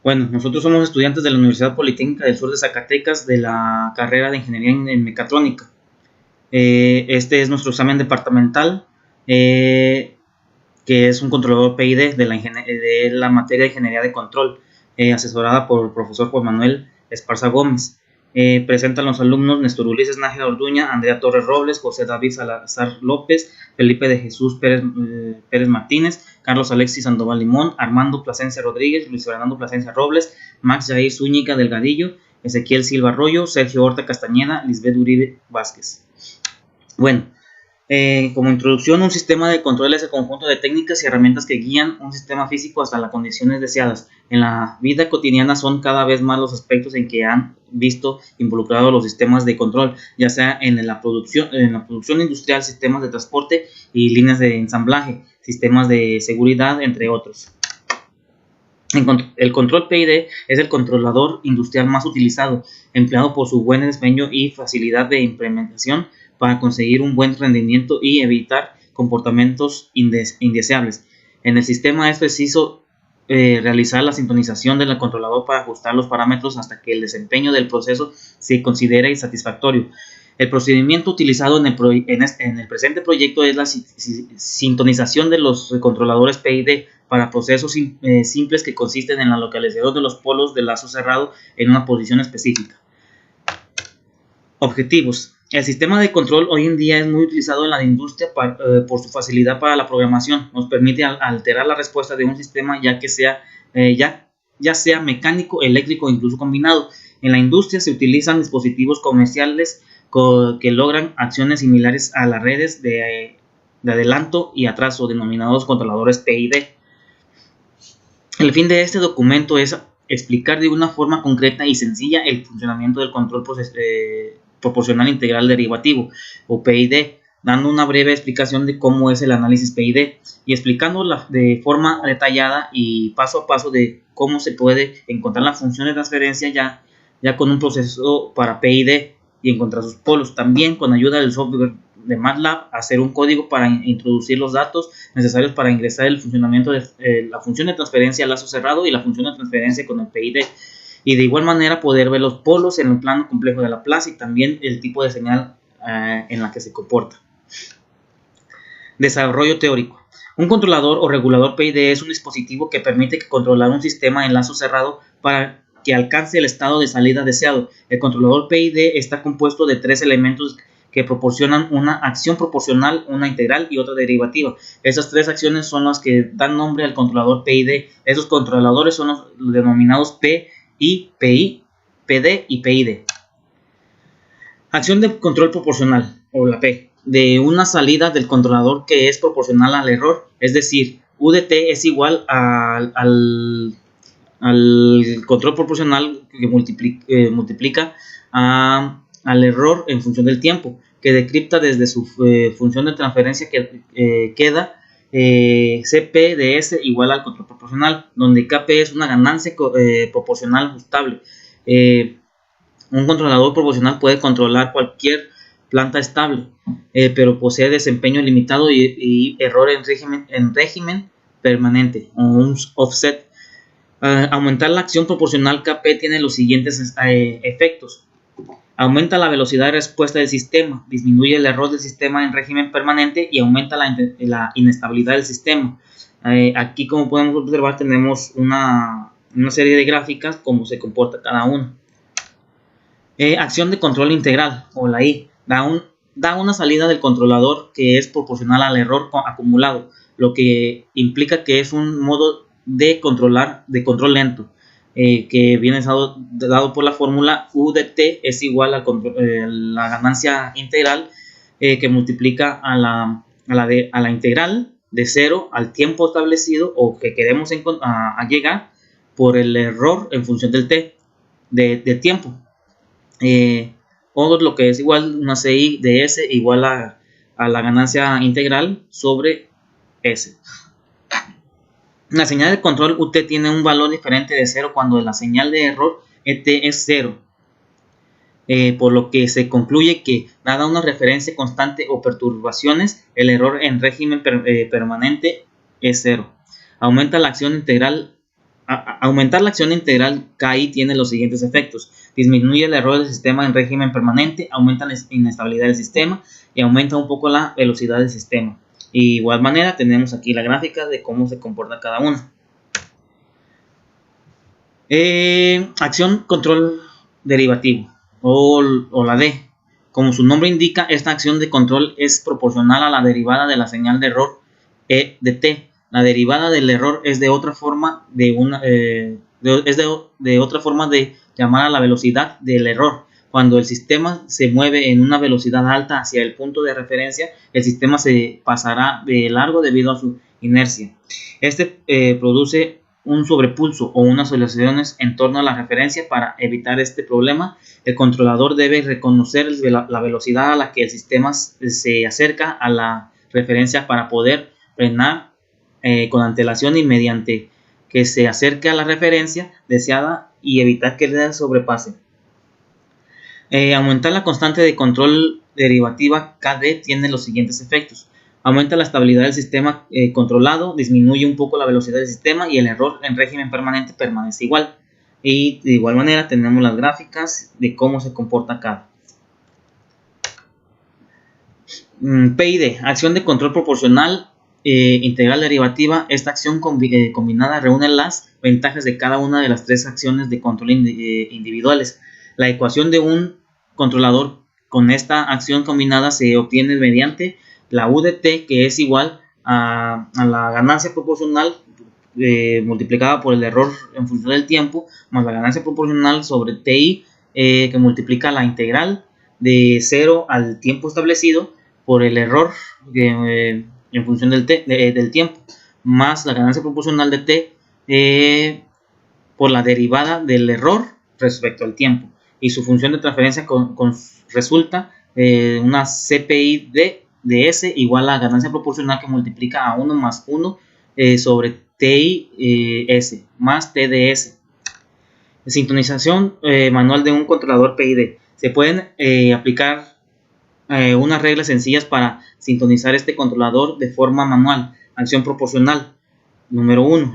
Bueno, nosotros somos estudiantes de la Universidad Politécnica del Sur de Zacatecas de la carrera de Ingeniería en Mecatrónica. Este es nuestro examen departamental, que es un controlador PID de la materia de Ingeniería de Control, asesorada por el profesor Juan Manuel Esparza Gómez. Presentan los alumnos Néstor Ulises Nájera Orduña, Andrea Torres Robles, José David Salazar López, Felipe de Jesús Pérez Martínez, Carlos Alexis Sandoval Limón, Armando Plasencia Rodríguez, Luis Fernando Plasencia Robles, Max Jair Zúñiga Delgadillo, Ezequiel Silva Arroyo, Sergio Horta Castañeda, Lisbeth Uribe Vázquez. Bueno, como introducción, un sistema de control es el conjunto de técnicas y herramientas que guían un sistema físico hasta las condiciones deseadas. En la vida cotidiana son cada vez más los aspectos en que han visto involucrados los sistemas de control, ya sea en la producción industrial, sistemas de transporte y líneas de ensamblaje, sistemas de seguridad, entre otros. El control PID es el controlador industrial más utilizado, empleado por su buen desempeño y facilidad de implementación para conseguir un buen rendimiento y evitar comportamientos indeseables. En el sistema es preciso realizar la sintonización del controlador para ajustar los parámetros hasta que el desempeño del proceso se considere satisfactorio. El procedimiento utilizado en el presente proyecto es la sintonización de los controladores PID para procesos simples que consisten en la localización de los polos de lazo cerrado en una posición específica. Objetivos. El sistema de control hoy en día es muy utilizado en la industria por su facilidad para la programación. Nos permite alterar la respuesta de un sistema ya sea mecánico, eléctrico o incluso combinado. En la industria se utilizan dispositivos comerciales que logran acciones similares a las redes de adelanto y atraso, denominados controladores PID. El fin de este documento es explicar de una forma concreta y sencilla el funcionamiento del control proporcional integral derivativo, o PID, dando una breve explicación de cómo es el análisis PID y explicando de forma detallada y paso a paso de cómo se puede encontrar la función de transferencia ya con un proceso para PID y encontrar sus polos. También, con ayuda del software de MATLAB, hacer un código para introducir los datos necesarios para ingresar el funcionamiento de la función de transferencia a lazo cerrado y la función de transferencia con el PID. Y de igual manera poder ver los polos en el plano complejo de Laplace y también el tipo de señal en la que se comporta. Desarrollo teórico. Un controlador o regulador PID es un dispositivo que permite controlar un sistema en lazo cerrado para que alcance el estado de salida deseado. El controlador PID está compuesto de tres elementos que proporcionan una acción proporcional, una integral y otra derivativa. Esas tres acciones son las que dan nombre al controlador PID. Esos controladores son los denominados PI, PD y PID. Acción de control proporcional, o la P, de una salida del controlador que es proporcional al error, es decir, U de t es igual al control proporcional que multiplica al error en función del tiempo, que decripta desde su función de transferencia que queda Cp de S igual al control proporcional, donde Kp es una ganancia proporcional ajustable. Un controlador proporcional puede controlar cualquier planta estable, pero posee desempeño limitado y error en régimen permanente, o un offset. Aumentar la acción proporcional Kp tiene los siguientes efectos. Aumenta la velocidad de respuesta del sistema, disminuye el error del sistema en régimen permanente y aumenta la inestabilidad del sistema. Aquí, como podemos observar, tenemos una serie de gráficas, cómo se comporta cada uno. Acción de control integral, o la I, da una salida del controlador que es proporcional al error acumulado, lo que implica que es un modo de control lento, que viene dado por la fórmula U de t es igual a la ganancia integral que multiplica a la integral de 0 al tiempo establecido o que queremos llegar por el error en función del t de tiempo. O lo que es igual una CI de S igual a la ganancia integral sobre S. La señal de control UT tiene un valor diferente de 0 cuando la señal de error ET es 0, por lo que se concluye que, dada una referencia constante o perturbaciones, el error en régimen permanente es 0. Aumenta la acción integral Aumentar la acción integral KI tiene los siguientes efectos: disminuye el error del sistema en régimen permanente, aumenta la inestabilidad del sistema y aumenta un poco la velocidad del sistema. De igual manera tenemos aquí la gráfica de cómo se comporta cada una. Acción control derivativo o la D. Como su nombre indica, esta acción de control es proporcional a la derivada de la señal de error E de t. La derivada del error es de otra forma de otra forma de llamar a la velocidad del error. Cuando el sistema se mueve en una velocidad alta hacia el punto de referencia, el sistema se pasará de largo debido a su inercia. Este produce un sobrepulso o unas oscilaciones en torno a la referencia. Para evitar este problema, el controlador debe reconocer la velocidad a la que el sistema se acerca a la referencia para poder frenar con antelación y mediante que se acerque a la referencia deseada y evitar que le sobrepase. Aumentar la constante de control derivativa KD tiene los siguientes efectos: aumenta la estabilidad del sistema controlado, disminuye un poco la velocidad del sistema y el error en régimen permanente permanece igual. Y de igual manera tenemos las gráficas de cómo se comporta cada. PID, acción de control proporcional integral derivativa. Esta acción combinada reúne las ventajas de cada una de las tres acciones de control individuales. La ecuación de un controlador con esta acción combinada se obtiene mediante la U de t, que es igual a la ganancia proporcional multiplicada por el error en función del tiempo, más la ganancia proporcional sobre ti, que multiplica la integral de 0 al tiempo establecido por el error en función del tiempo, más la ganancia proporcional de t por la derivada del error respecto al tiempo. Y su función de transferencia resulta una CPI de S igual a la ganancia proporcional que multiplica a 1 más 1 sobre TI S más T de S. Sintonización manual de un controlador PID. Se pueden aplicar unas reglas sencillas para sintonizar este controlador de forma manual. Acción proporcional. Número 1.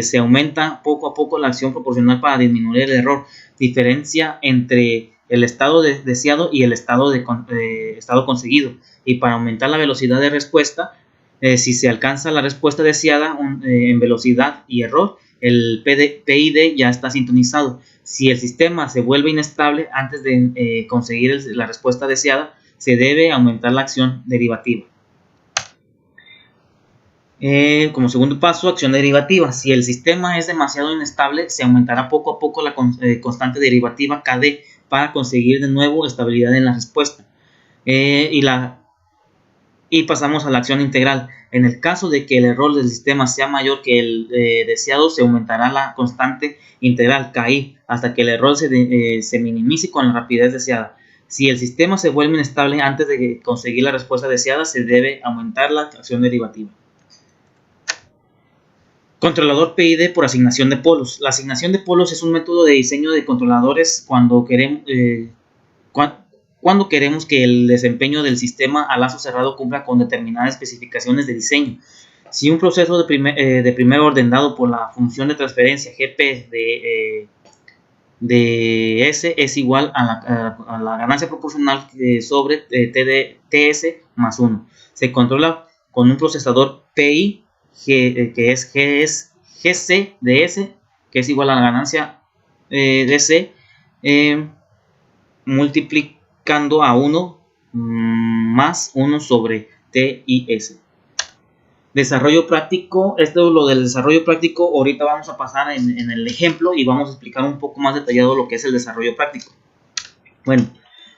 Se aumenta poco a poco la acción proporcional para disminuir el error. Diferencia entre el estado deseado y el estado conseguido. Y para aumentar la velocidad de respuesta, si se alcanza la respuesta deseada en velocidad y error, el PID ya está sintonizado. Si el sistema se vuelve inestable antes de conseguir la respuesta deseada, se debe aumentar la acción derivativa. Como segundo paso, acción derivativa. Si el sistema es demasiado inestable, se aumentará poco a poco la constante derivativa KD para conseguir de nuevo estabilidad en la respuesta. Y pasamos a la acción integral. En el caso de que el error del sistema sea mayor que el deseado, se aumentará la constante integral KI hasta que el error se minimice con la rapidez deseada. Si el sistema se vuelve inestable antes de conseguir la respuesta deseada, se debe aumentar la acción derivativa. Controlador PID por asignación de polos. La asignación de polos es un método de diseño de controladores cuando queremos que el desempeño del sistema a lazo cerrado cumpla con determinadas especificaciones de diseño. Si un proceso de primer orden dado por la función de transferencia GP de S es igual a la ganancia proporcional sobre TS más 1. Se controla con un procesador PI que es GC de S, que es igual a la ganancia de C multiplicando a 1 más 1 sobre TIS. Desarrollo práctico. Esto es lo del desarrollo práctico. Ahorita vamos a pasar en el ejemplo y vamos a explicar un poco más detallado lo que es el desarrollo práctico. Bueno,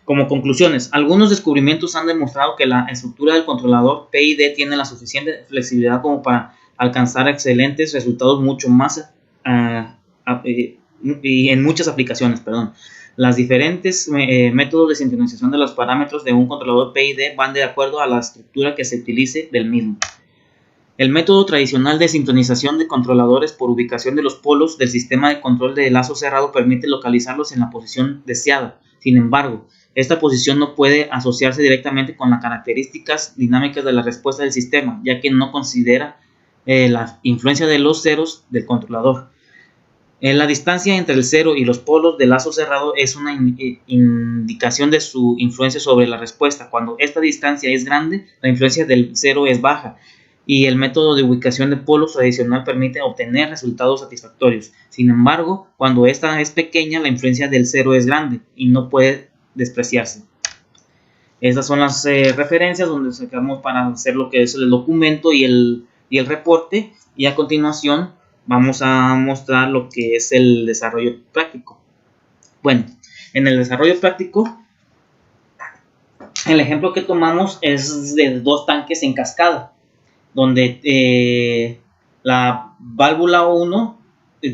como conclusiones, algunos descubrimientos han demostrado que la estructura del controlador PID tiene la suficiente flexibilidad como para alcanzar excelentes resultados mucho más y en muchas aplicaciones. Las diferentes métodos de sincronización de los parámetros de un controlador PID van de acuerdo a la estructura que se utilice del mismo. El método tradicional de sincronización de controladores por ubicación de los polos del sistema de control de lazo cerrado permite localizarlos en la posición deseada. Sin embargo, esta posición no puede asociarse directamente con las características dinámicas de la respuesta del sistema, ya que no considera la influencia de los ceros del controlador. La distancia entre el cero y los polos del lazo cerrado es una indicación de su influencia sobre la respuesta. Cuando esta distancia es grande, la influencia del cero es baja, y el método de ubicación de polos tradicional permite obtener resultados satisfactorios. Sin embargo, cuando esta es pequeña, la influencia del cero es grande y no puede despreciarse. Estas son las referencias donde sacamos para hacer lo que es el documento y el reporte, y a continuación vamos a mostrar lo que es el desarrollo práctico. Bueno, en el desarrollo práctico, el ejemplo que tomamos es de dos tanques en cascada, donde la válvula 1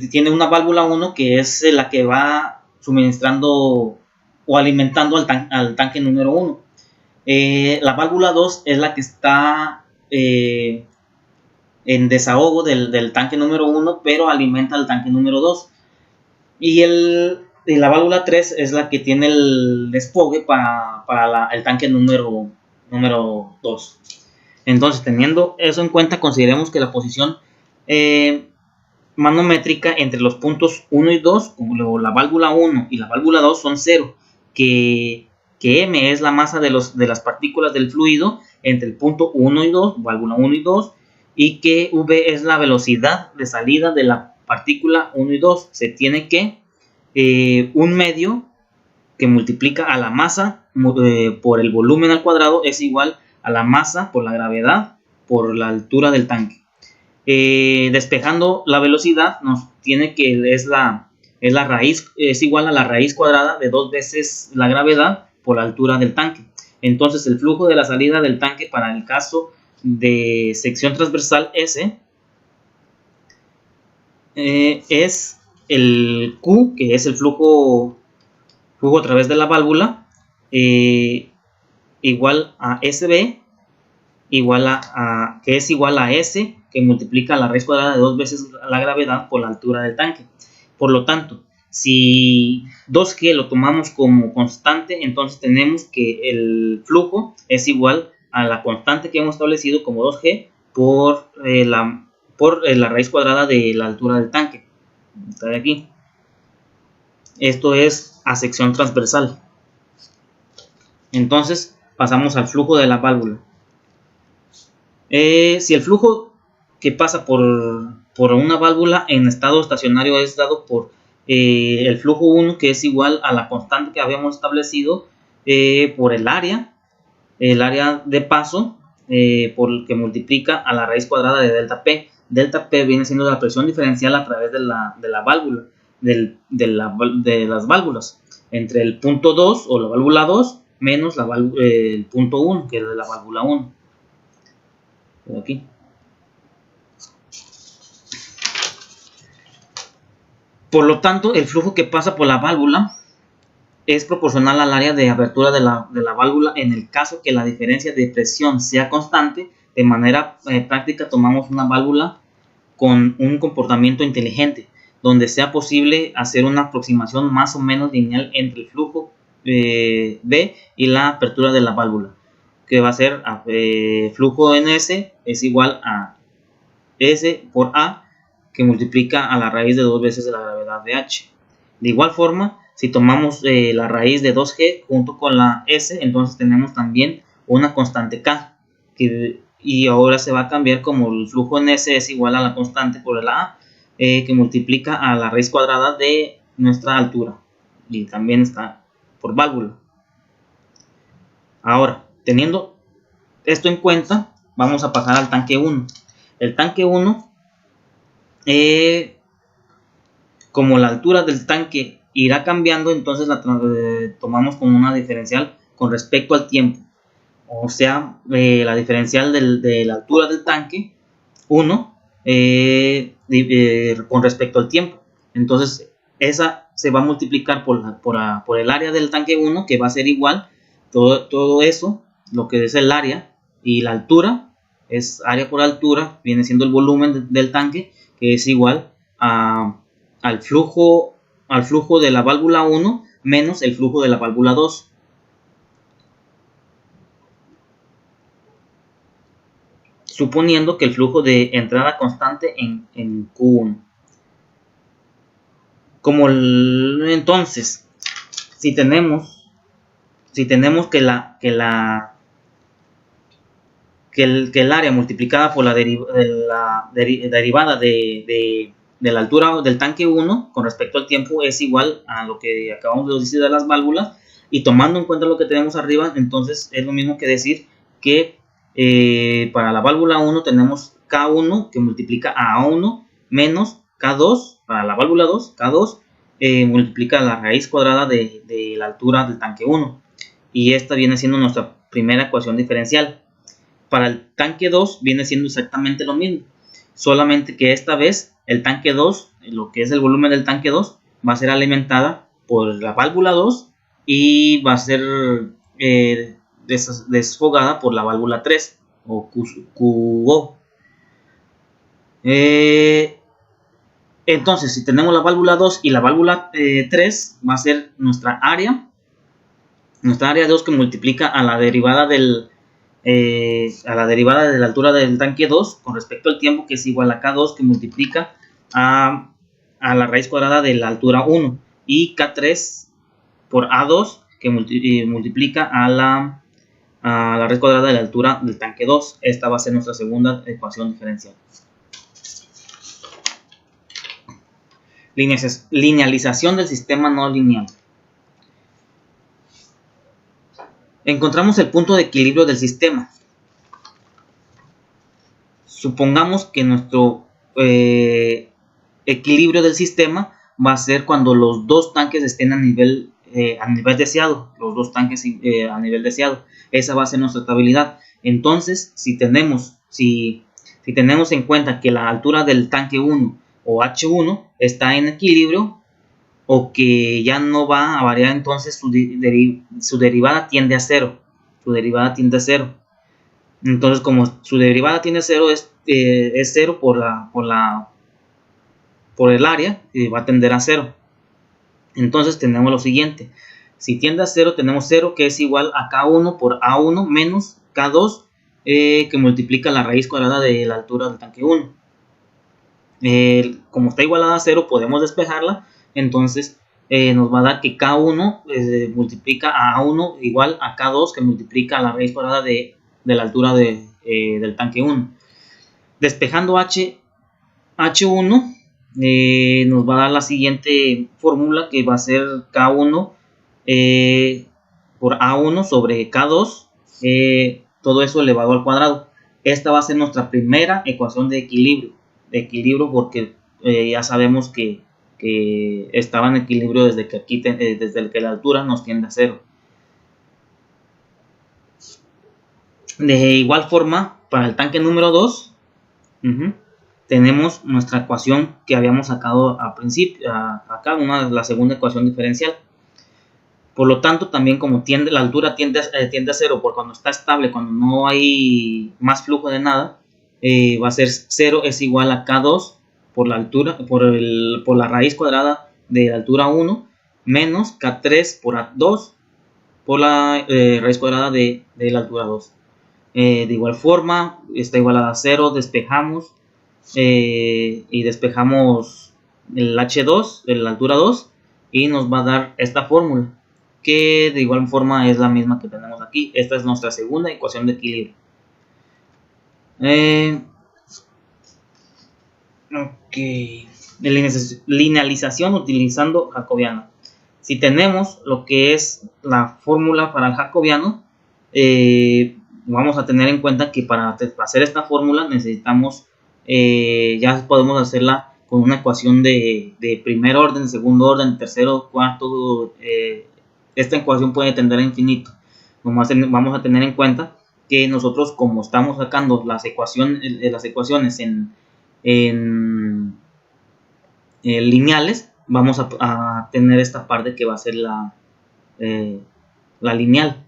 tiene una válvula 1 que es la que va suministrando o alimentando al tanque número 1. La válvula 2 es la que está en desahogo del tanque número 1, pero alimenta al tanque número 2. Y la válvula 3 es la que tiene el desfogue para el tanque número 2. Entonces, teniendo eso en cuenta, consideremos que la posición manométrica entre los puntos 1 y 2, como la válvula 1 y la válvula 2 son 0, que M es la masa de las partículas del fluido entre el punto 1 y 2, válvula 1 y 2, y que V es la velocidad de salida de la partícula 1 y 2. Se tiene que un medio que multiplica a la masa por el volumen al cuadrado es igual a la masa por la gravedad por la altura del tanque. Despejando la velocidad, nos tiene que es la raíz, es igual a la raíz cuadrada de 2 veces la gravedad por la altura del tanque. Entonces, el flujo de la salida del tanque para el caso de sección transversal S es el Q, que es el flujo a través de la válvula, igual a SB, que es igual a S, que multiplica la raíz cuadrada de 2 veces la gravedad por la altura del tanque. Por lo tanto, si 2G lo tomamos como constante, entonces tenemos que el flujo es igual a la constante que hemos establecido como 2G por la raíz cuadrada de la altura del tanque. Está de aquí. Esto es a sección transversal. Entonces pasamos al flujo de la válvula. Si el flujo que pasa por una válvula en estado estacionario es dado por el flujo 1, que es igual a la constante que habíamos establecido por el área de paso, por el que multiplica a la raíz cuadrada de delta P. Delta P viene siendo la presión diferencial a través de la válvula, de las válvulas, entre el punto 2 o la válvula 2 menos el punto 1, que es de la válvula 1. Aquí. Por lo tanto, el flujo que pasa por la válvula es proporcional al área de abertura de la válvula en el caso que la diferencia de presión sea constante. De manera práctica, tomamos una válvula con un comportamiento inteligente, donde sea posible hacer una aproximación más o menos lineal entre el flujo B y la apertura de la válvula, que va a ser flujo en S es igual a S por A, que multiplica a la raíz de 2 veces de la gravedad de H. De igual forma, si tomamos la raíz de 2G junto con la S, entonces tenemos también una constante K, y ahora se va a cambiar como el flujo en S es igual a la constante por el A, que multiplica a la raíz cuadrada de nuestra altura, y también está por válvula. Ahora, teniendo esto en cuenta, vamos a pasar al tanque 1. El tanque 1, como la altura del tanque irá cambiando, entonces la tomamos como una diferencial con respecto al tiempo. O sea, la diferencial de la altura del tanque 1 con respecto al tiempo. Entonces, esa se va a multiplicar por el área del tanque 1, que va a ser igual, todo eso, lo que es el área y la altura, es área por altura, viene siendo el volumen del tanque, que es igual al flujo de la válvula 1 menos el flujo de la válvula 2. Suponiendo que el flujo de entrada constante en Q1. Entonces, si tenemos que el área multiplicada por la derivada de la altura del tanque 1 con respecto al tiempo es igual a lo que acabamos de decir de las válvulas, y tomando en cuenta lo que tenemos arriba, entonces es lo mismo que decir que para la válvula 1 tenemos K1 que multiplica a A1 menos K2 para la válvula 2, K2 multiplica la raíz cuadrada de la altura del tanque 1, y esta viene siendo nuestra primera ecuación diferencial. Para el tanque 2 viene siendo exactamente lo mismo, solamente que esta vez el tanque 2, lo que es el volumen del tanque 2, va a ser alimentada por la válvula 2 y va a ser desfogada por la válvula 3 o QO. Entonces, si tenemos la válvula 2 y la válvula 3, va a ser nuestra área 2 que multiplica a la derivada de la altura del tanque 2 con respecto al tiempo, que es igual a K2 que multiplica a la raíz cuadrada de la altura 1, y K3 por A2 que multiplica a la raíz cuadrada de la altura del tanque 2. Esta va a ser nuestra segunda ecuación diferencial. Linealización del sistema no lineal. Encontramos el punto de equilibrio del sistema. Supongamos que nuestro equilibrio del sistema va a ser cuando los dos tanques estén a nivel deseado. Los dos tanques a nivel deseado. Esa va a ser nuestra estabilidad. Entonces, si tenemos en cuenta que la altura del tanque 1 o H1 está en equilibrio, o que ya no va a variar, entonces su derivada tiende a 0. Entonces, como su derivada tiende a 0, es 0 por el área, va a tender a 0. Entonces tenemos lo siguiente: si tiende a 0, tenemos 0 que es igual a K1 por A1 menos K2 que multiplica la raíz cuadrada de la altura del tanque 1. Como está igualada a 0, podemos despejarla. Entonces nos va a dar que K1 multiplica a A1 igual a K2 que multiplica la raíz cuadrada de la altura del tanque 1. Despejando H1 nos va a dar la siguiente fórmula, que va a ser K1 por A1 sobre K2, todo eso elevado al cuadrado. Esta va a ser nuestra primera ecuación de equilibrio, porque ya sabemos que estaba en equilibrio desde que la altura nos tiende a 0. De igual forma, para el tanque número 2 tenemos nuestra ecuación que habíamos sacado al principio, acá, la segunda ecuación diferencial. Por lo tanto, también como la altura tiende a 0 por cuando está estable, cuando no hay más flujo de nada, va a ser 0 es igual a K2 por la altura, por la raíz cuadrada de la altura 1 menos K3 por A2 por la raíz cuadrada de la altura 2. De igual forma, está igualada a 0, despejamos y despejamos el H2 de la altura 2 y nos va a dar esta fórmula, que de igual forma es la misma que tenemos aquí. Esta es nuestra segunda ecuación de equilibrio. Linealización utilizando jacobiano. Si tenemos lo que es la fórmula para el jacobiano, vamos a tener en cuenta que para hacer esta fórmula necesitamos, ya podemos hacerla con una ecuación de primer orden, segundo orden, tercero, cuarto. Esta ecuación puede tender a infinito. Vamos a tener en cuenta que nosotros, como estamos sacando las ecuaciones en lineales, vamos a tener esta parte que va a ser la lineal.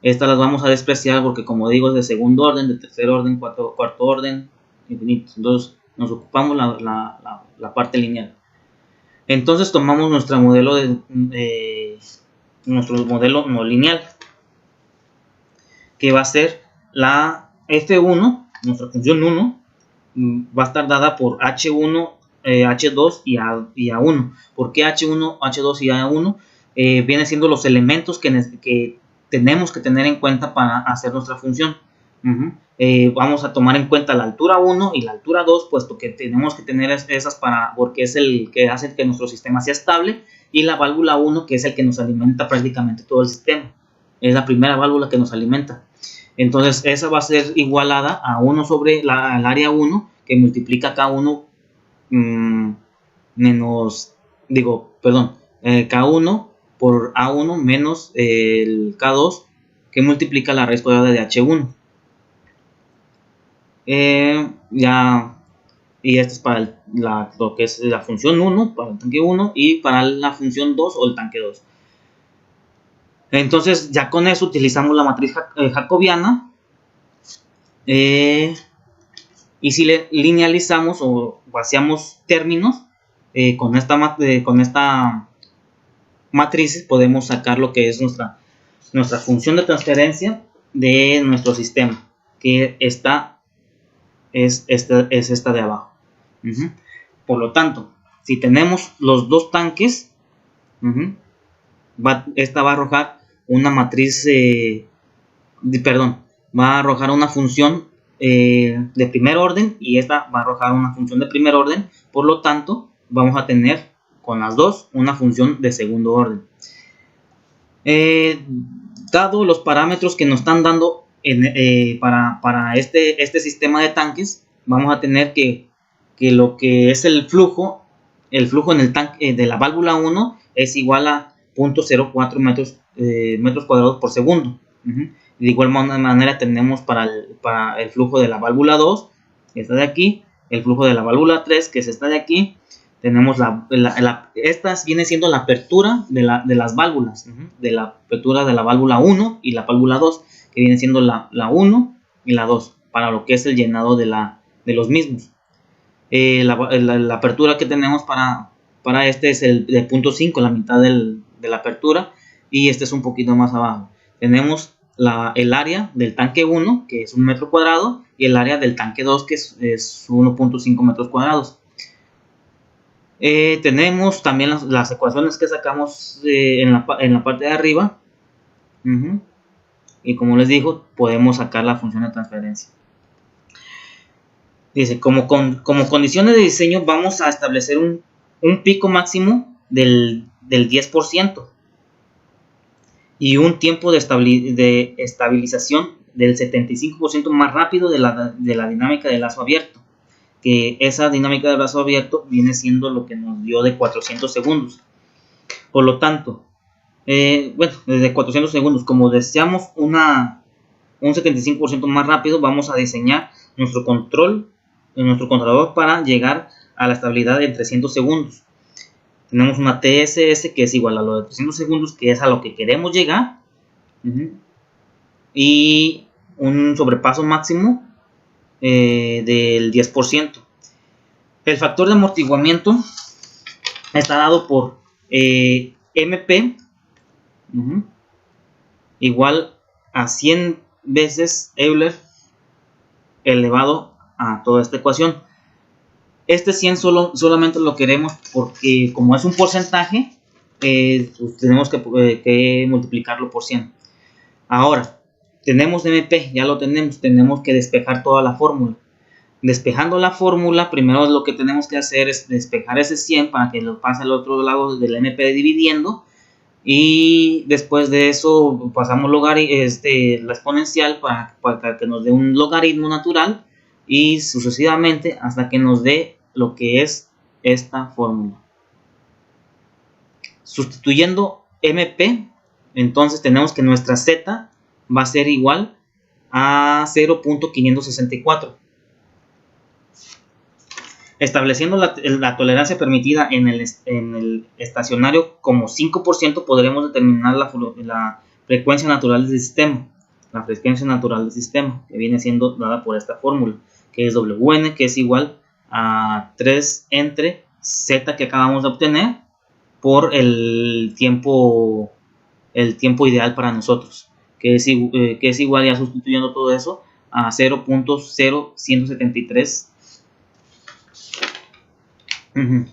Estas las vamos a despreciar porque, como digo, es de segundo orden, de tercer orden, cuarto orden, infinito. Entonces nos ocupamos la parte lineal. Entonces tomamos nuestro modelo no lineal, que va a ser la F1, nuestra función 1, va a estar dada por H1 H2 y A1. ¿Por qué H1, H2 y A1? Vienen siendo los elementos que tenemos que tener en cuenta para hacer nuestra función. Vamos a tomar en cuenta la altura 1 y la altura 2, puesto que tenemos que tener esas porque es el que hace que nuestro sistema sea estable, y la válvula 1, que es el que nos alimenta prácticamente todo el sistema. Es la primera válvula que nos alimenta. Entonces esa va a ser igualada a 1 sobre el área 1, que multiplica K1 K1 por A1 menos el K2, que multiplica la raíz cuadrada de H1. Y esto es para lo que es la función 1, para el tanque 1, y para la función 2 o el tanque 2. Entonces ya con eso utilizamos la matriz jacobiana, y si le linealizamos o vaciamos términos con esta matriz, podemos sacar lo que es nuestra función de transferencia de nuestro sistema, que es esta de abajo. Por lo tanto, si tenemos los dos tanques, esta va a arrojar una matriz, va a arrojar una función de primer orden, y esta va a arrojar una función de primer orden. Por lo tanto, vamos a tener con las dos una función de segundo orden. Dado los parámetros que nos están dando para este sistema de tanques, vamos a tener que lo que es el flujo en el tanque de la válvula 1 es igual a 0.04 metros cuadrados por segundo. De igual manera tenemos para el flujo de la válvula 2, que está de aquí, el flujo de la válvula 3, que es esta de aquí. Tenemos esta viene siendo la apertura de las válvulas, de la apertura de la válvula 1 y la válvula 2, que viene siendo la 1 y la 2, para lo que es el llenado de los mismos. La apertura que tenemos para este es el de 0.5, la mitad de la apertura, y este es un poquito más abajo. Tenemos el área del tanque 1, que es 1 metro cuadrado, y el área del tanque 2, que es 1.5 metros cuadrados. Tenemos también las ecuaciones que sacamos en la parte de arriba, y como les digo, podemos sacar la función de transferencia. Dice, como condiciones de diseño, vamos a establecer un pico máximo del 10% y un tiempo de estabilización del 75% más rápido de la dinámica del lazo abierto, que esa dinámica del lazo abierto viene siendo lo que nos dio de 400 segundos. Por lo tanto, desde 400 segundos, como deseamos un 75% más rápido, vamos a diseñar nuestro controlador para llegar a la estabilidad en 300 segundos. Tenemos una TSS que es igual a lo de 300 segundos, que es a lo que queremos llegar, y un sobrepaso máximo del 10%. El factor de amortiguamiento está dado por MP igual a 100 veces Euler elevado a toda esta ecuación. Este 100 solamente lo queremos porque, como es un porcentaje, pues tenemos que multiplicarlo por 100. Ahora, tenemos MP, ya lo tenemos que despejar toda la fórmula. Despejando la fórmula, primero lo que tenemos que hacer es despejar ese 100 para que lo pase al otro lado del MP dividiendo, y después de eso pasamos la exponencial para que nos dé un logaritmo natural, y sucesivamente hasta que nos dé lo que es esta fórmula. Sustituyendo MP, entonces tenemos que nuestra Z va a ser igual a 0.564. Estableciendo la tolerancia permitida en el estacionario como 5%, podremos determinar la frecuencia natural del sistema. La frecuencia natural del sistema, que viene siendo dada por esta fórmula, que es WN, que es igual a 3 entre Z que acabamos de obtener por el tiempo ideal para nosotros, que es igual, ya sustituyendo todo eso, a 0.0173 Ujú.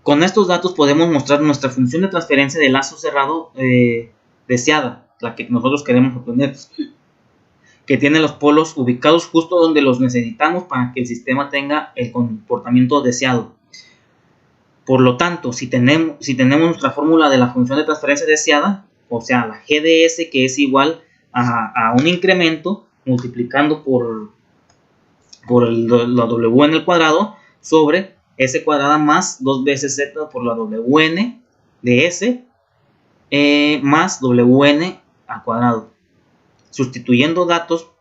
Con estos datos podemos mostrar nuestra función de transferencia de lazo cerrado deseada, la que nosotros queremos obtener, que tiene los polos ubicados justo donde los necesitamos para que el sistema tenga el comportamiento deseado. Por lo tanto, si tenemos nuestra fórmula de la función de transferencia deseada, o sea, la GDS, que es igual a un incremento multiplicando por la wn al cuadrado sobre s cuadrada más 2 veces z por la wn de s más wn al cuadrado. Sustituyendo todos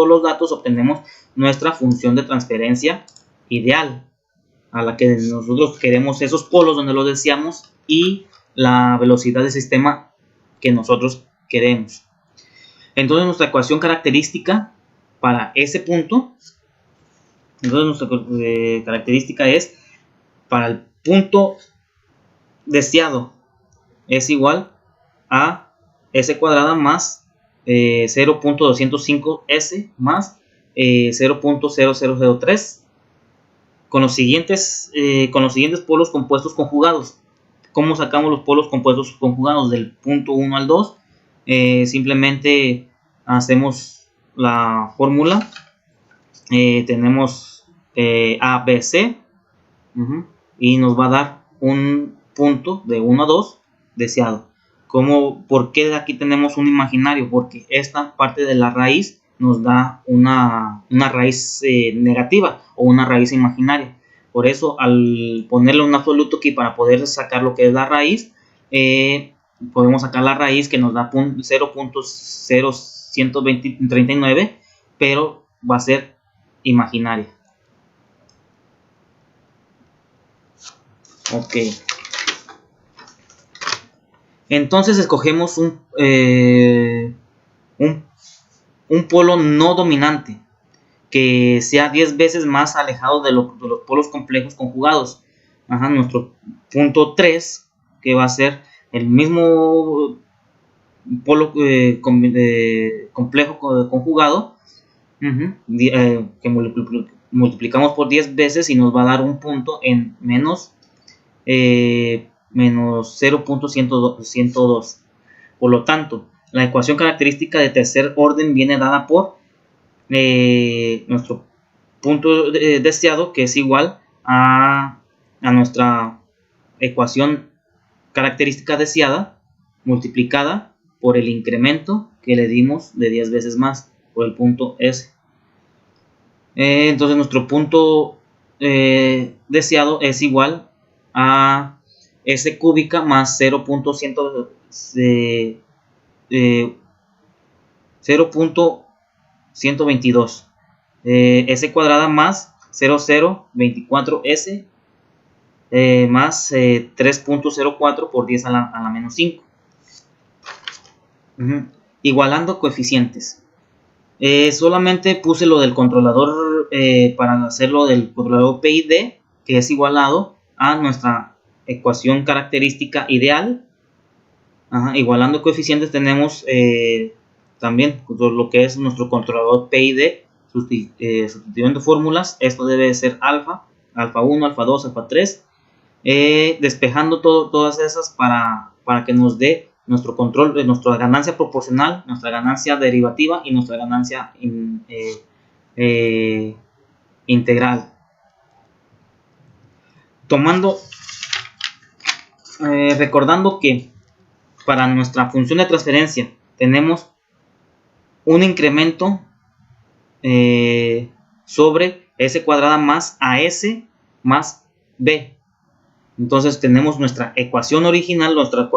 los datos, obtenemos nuestra función de transferencia ideal, a la que nosotros queremos esos polos donde los deseamos y la velocidad del sistema que nosotros queremos. Entonces nuestra ecuación característica para ese punto, entonces nuestra característica es para el punto deseado es igual a s cuadrada más 0.205s más 0.0003 con los siguientes polos compuestos conjugados. ¿Cómo sacamos los polos compuestos conjugados? Del punto 1 al 2 simplemente hacemos la fórmula. Tenemos ABC y nos va a dar un punto de 1 a 2 deseado. ¿Por qué aquí tenemos un imaginario? Porque esta parte de la raíz nos da una raíz negativa o una raíz imaginaria. Por eso, al ponerle un absoluto aquí para poder sacar lo que es la raíz, podemos sacar la raíz que nos da 0.0139, pero va a ser imaginaria. Ok. Entonces escogemos un polo no dominante que sea 10 veces más alejado de los polos complejos conjugados. Nuestro punto 3, que va a ser el mismo polo complejo conjugado, que multiplicamos por 10 veces y nos va a dar un punto en menos 0.102. Por lo tanto, la ecuación característica de tercer orden viene dada por nuestro punto deseado, que es igual a nuestra ecuación característica deseada multiplicada por el incremento que le dimos de 10 veces más por el punto S. Entonces nuestro punto deseado es igual a S cúbica más 0.122 S cuadrada más 0.024S más 3.04 por 10 a la menos 5. Igualando coeficientes. Solamente puse lo del controlador para hacerlo del controlador P y D, que es igualado a nuestra ecuación característica ideal. Igualando coeficientes tenemos también lo que es nuestro controlador P y D, sustituyendo fórmulas. Esto debe ser alfa 1, alfa 2, alfa 3, despejando todas esas para que nos dé nuestro control de nuestra ganancia proporcional, nuestra ganancia derivativa y nuestra ganancia integral. Recordando que para nuestra función de transferencia tenemos un incremento sobre s cuadrada más as más b. Entonces tenemos nuestra ecuación original, nuestra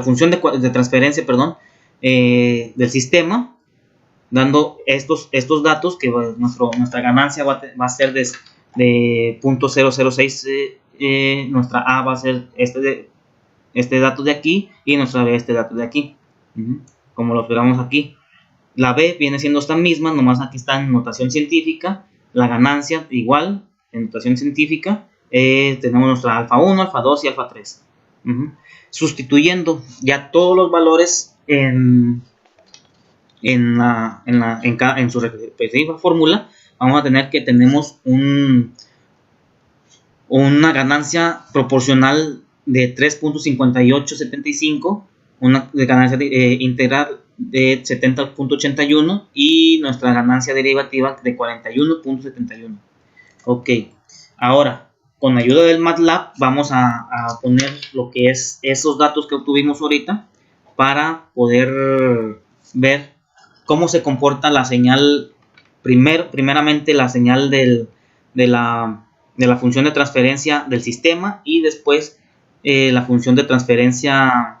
función de transferencia, del sistema, dando estos datos, que nuestra ganancia va a ser de 0.006, nuestra A va a ser este dato de aquí y nuestra B este dato de aquí, como lo esperamos aquí. La B viene siendo esta misma, nomás aquí está en notación científica. La ganancia igual en notación científica. Tenemos nuestra alfa 1, alfa 2 y alfa 3. Sustituyendo ya todos los valores en en su respectiva fórmula, vamos a tener que tenemos una ganancia proporcional de 3.5875, una ganancia integral de 70.81 y nuestra ganancia derivativa de 41.71. Ok, ahora con ayuda del MATLAB vamos a poner lo que es esos datos que obtuvimos ahorita para poder ver cómo se comporta la señal, primeramente la señal de la función de transferencia del sistema, y después la función de transferencia,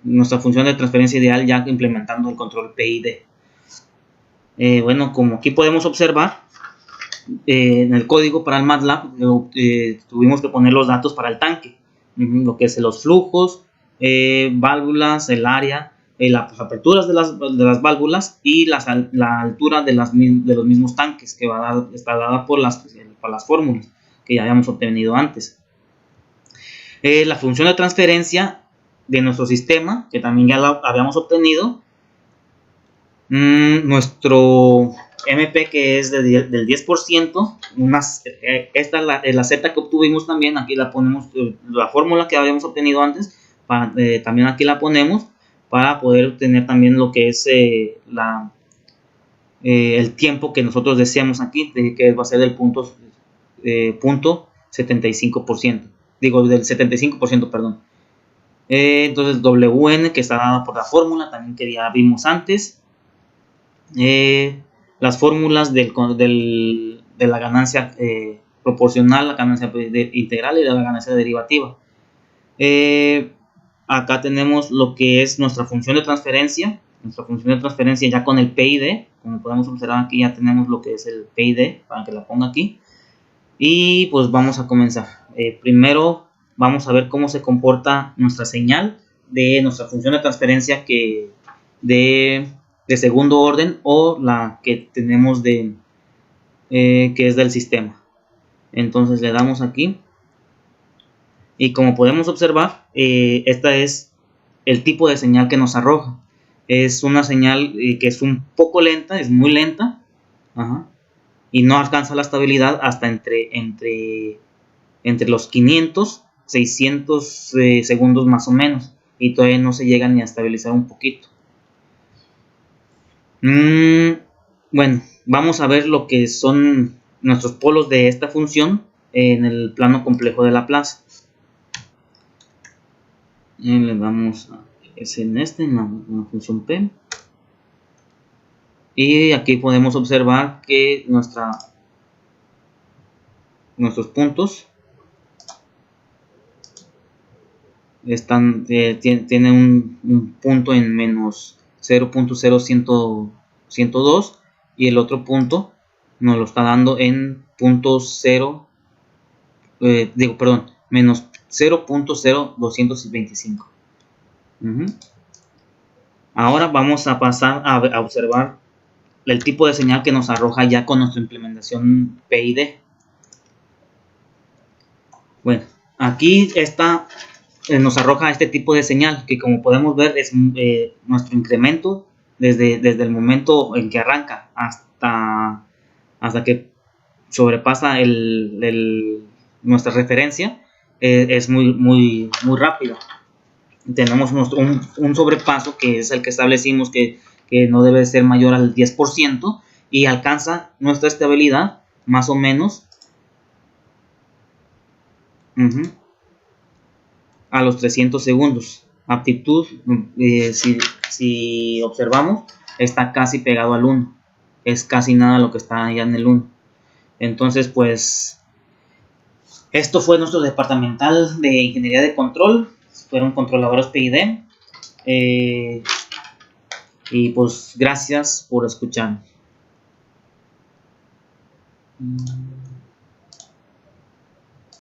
nuestra función de transferencia ideal, ya implementando el control PID. Bueno, como aquí podemos observar, en el código para el MATLAB tuvimos que poner los datos para el tanque, lo que es los flujos, válvulas, el área, las aperturas de las válvulas y la altura de los mismos tanques, que está dada por las fórmulas que ya habíamos obtenido antes. La función de transferencia de nuestro sistema, que también ya la habíamos obtenido. Nuestro MP, que es del 10%, esta es la Z que obtuvimos también. Aquí la ponemos, la fórmula que habíamos obtenido antes, también aquí la ponemos para poder obtener también lo que es el tiempo que nosotros deseamos aquí, que va a ser del punto 75%, digo del 75%, perdón. Entonces WN, que está dada por la fórmula también que ya vimos antes. Las fórmulas de la ganancia proporcional, la ganancia integral y de la ganancia derivativa. Acá tenemos lo que es nuestra función de transferencia. Nuestra función de transferencia ya con el PID. Como podemos observar aquí ya tenemos lo que es el PID, para que la ponga aquí. Y pues vamos a comenzar. Primero vamos a ver cómo se comporta nuestra señal de nuestra función de transferencia de segundo orden, o la que tenemos que es del sistema. Entonces le damos aquí y como podemos observar, esta es el tipo de señal que nos arroja. Es una señal que es un poco lenta, es muy lenta, y no alcanza la estabilidad hasta entre los 500 600 segundos más o menos, y todavía no se llega ni a estabilizar un poquito. Bueno, vamos a ver lo que son nuestros polos de esta función en el plano complejo de Laplace. Le damos en la función P, y aquí podemos observar que nuestros puntos tienen un punto en menos 0.0102, y el otro punto nos lo está dando en menos 0.0225. Ahora vamos a pasar a observar el tipo de señal que nos arroja ya con nuestra implementación PID. Bueno, aquí nos arroja este tipo de señal, que como podemos ver es nuestro incremento desde el momento en que arranca hasta que sobrepasa nuestra referencia. Es muy rápido. Tenemos un sobrepaso, que es el que establecimos que no debe ser mayor al 10%, y alcanza nuestra estabilidad más o menos a los 300 segundos. Aptitud, si observamos, está casi pegado al 1. Es casi nada lo que está allá en el 1. Entonces, pues, esto fue nuestro departamental de ingeniería de control. Fueron controladores PID. Y pues, gracias por escuchar.